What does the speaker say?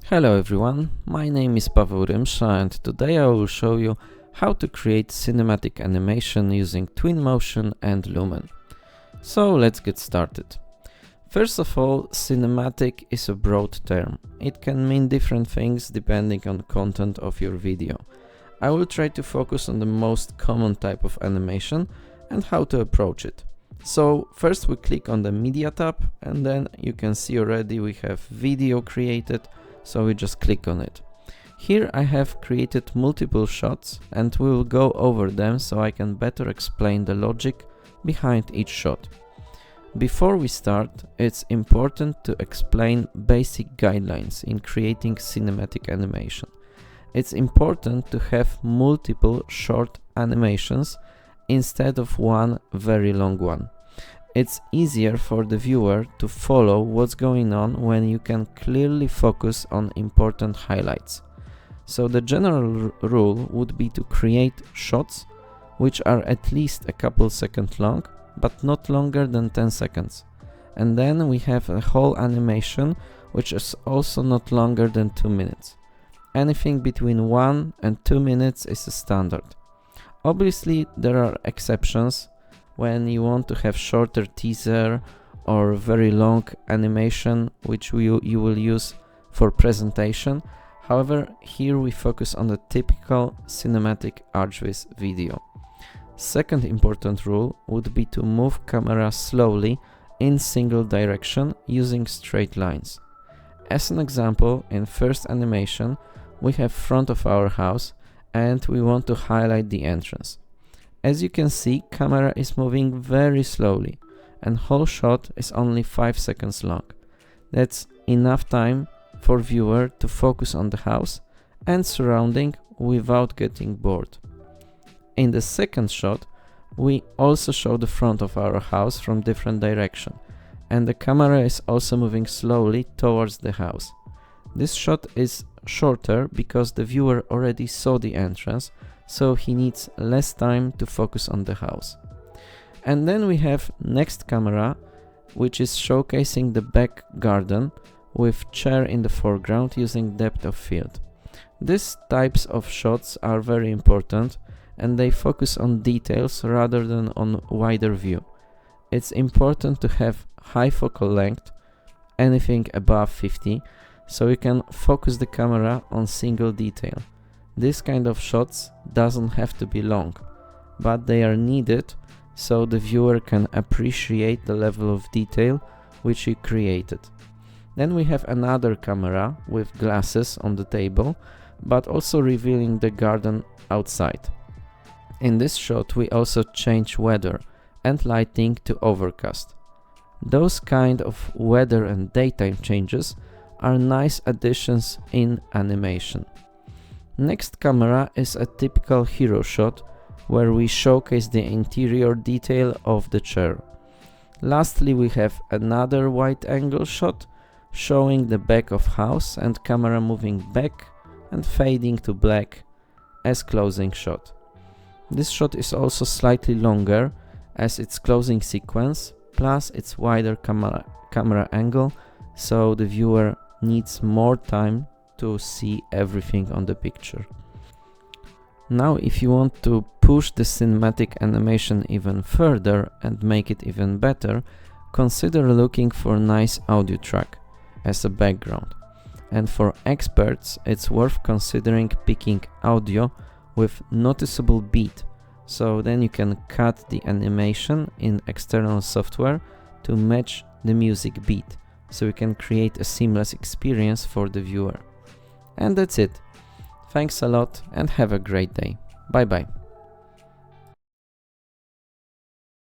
Hello everyone, my name is Paweł Rymsza and today I will show you how to create cinematic animation using Twinmotion and Lumen. So let's get started. First of all, cinematic is a broad term. It can mean different things depending on the content of your video. I will try to focus on the most common type of animation and how to approach it. So first we click on the Media tab and then you can see already we have video created. So we just click on it. Here I have created multiple shots and we will go over them so I can better explain the logic behind each shot. Before we start, it's important to explain basic guidelines in creating cinematic animation. It's important to have multiple short animations instead of one very long one. It's easier for the viewer to follow what's going on when you can clearly focus on important highlights. So the general rule would be to create shots which are at least a couple seconds long, but not longer than 10 seconds. And then we have a whole animation which is also not longer than 2 minutes. Anything between 1 and 2 minutes is a standard. Obviously there are exceptions when you want to have shorter teaser or very long animation which you will use for presentation. However, here we focus on the typical cinematic archviz video. Second important rule would be to move camera slowly in single direction using straight lines. As an example, in first animation we have front of our house and we want to highlight the entrance. As you can see, camera is moving very slowly and whole shot is only 5 seconds long. That's enough time for viewer to focus on the house and surrounding without getting bored. In the second shot, we also show the front of our house from different direction and the camera is also moving slowly towards the house. This shot is shorter because the viewer already saw the entrance, so he needs less time to focus on the house. And then we have next camera, which is showcasing the back garden with chair in the foreground using depth of field. These types of shots are very important and they focus on details rather than on wider view. It's important to have high focal length, anything above 50, so you can focus the camera on single detail. This kind of shots doesn't have to be long, but they are needed so the viewer can appreciate the level of detail which you created. Then we have another camera with glasses on the table, but also revealing the garden outside. In this shot we also change weather and lighting to overcast. Those kind of weather and daytime changes are nice additions in animation. Next camera is a typical hero shot where we showcase the interior detail of the chair. Lastly, we have another wide angle shot showing the back of house and camera moving back and fading to black as closing shot. This shot is also slightly longer as its closing sequence, plus its wider camera angle, so the viewer needs more time to see everything on the picture. Now, if you want to push the cinematic animation even further and make it even better, consider looking for a nice audio track as a background. And for experts, it's worth considering picking audio with noticeable beat, so then you can cut the animation in external software to match the music beat, so you can create a seamless experience for the viewer. And that's it. Thanks a lot and have a great day. Bye bye.